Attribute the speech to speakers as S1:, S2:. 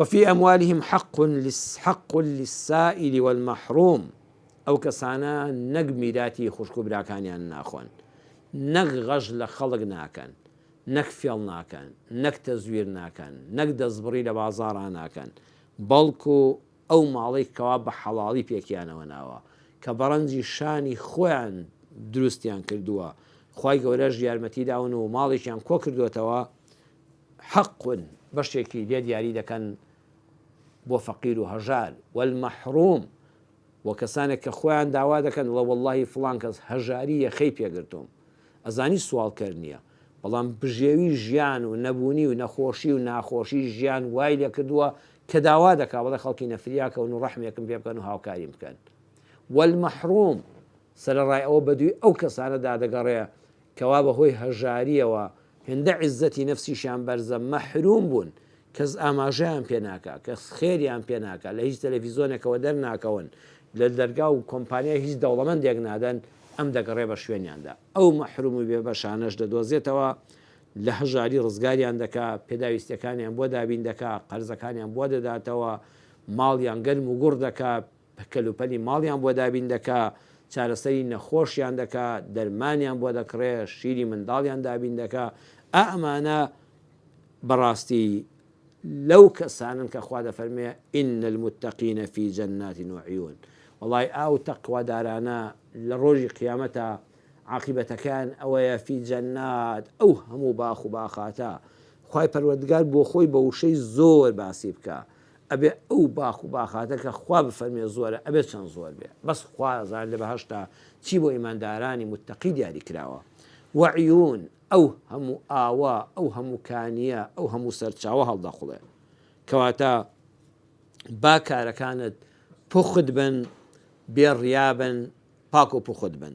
S1: وفي أموالهم حق للسائل والمحروم أو كسانا نق ميراتي خوشكو براكانيان ناخوان نق غجل خلق ناكن نق فيل ناكن نق تزوير ناكن نق دزبري لبازارا ناكن بلكو أو ماليك كواب حلالي بيكيانا وناوا كبرنجي شاني خوان دروستيان كردوا خواي گەورەش یارمەتی داون و ماڵێکیان کۆ کردوێتەوە حەقن بەشێکی لێ دیاری دەکەن بۆ فەقیر و هەژار والمەحروم و کەسانێک کە خۆیان داوا دەکەن وڵە وەڵڵاهی فڵان کەس هەژاری یەخەی پێگرتوم ئەزانی سوالکەر نییە بەڵام بژێوی ژیان و نەبوونی و نەخۆشی و ناخۆشی ژیان وای لێ کردووە کە داوا دەکا بەڵێ خەڵکی نەفریاکەون و ڕەحمێکم پێ بکەن و هاوکاریم بکەن والمەحروم سەرەڕای ئەوە بەدووی ئەو کەسانەدا دەگەڕێ کەوا بەهۆی هەژاریەوە هێندە عیزەتی نەفسیشیان بەرزە مەحروم بوون کەس ئاماژەیان پێ ناکا کەس خێریان پێ ناکا لە هیچ تەلەڤیزۆنێکەوە دەرناکەون لە دەرگا و کۆمپانیای هیچ دەوڵەمەندێک نادەن ئەم دەگەڕێ بە شوێنیاندا ئەو مەحروم و بێبەشانەش دەدۆزێتەوە لە هەژاری ڕزگاریان دەکا پێداویستەکانیان بۆ دابین دەکا قەرزەکانیان بۆ دەداتەوە ماڵیان گەرم و گوڕ دەکا کەلوپەلی ماڵیان بۆ دابین دەکا چارەسەری نەخۆشیان دەکا دەرمانیان بۆ دەکڕێ شیری منداڵیان دابین دەکا ئەمانە بەڕاستی لەو کەسانن کە خوا دەفەرمێ ئین المتەقینە فی جەنات وعیون وەڵای ئاو تەقوادارانە لە ڕۆژی قیامەتە عاقبەتەکان ئەوەیە فی جەنات ئەو هەموو باخ و باخاتە خوای پەروەردگار بۆ خۆی بە وشەی زۆر باسی بکە ئەبێ ئەو باخ و باخاتە کە خوا بفەرمێ زۆرە ئەبێت چەند زۆر بێ بەس خوا زار لە بەهەشتا چی بۆ ئیماندارانی متەقی دیاری کراوە وعیون ئەو هەموو ئاوا ئەو هەموو کانیە ئەو هەموو سەرچاوە هەڵدەخڵێ کەواتە با کارەکانت پوخت بن بێڕیا بن پاک و پوخت بن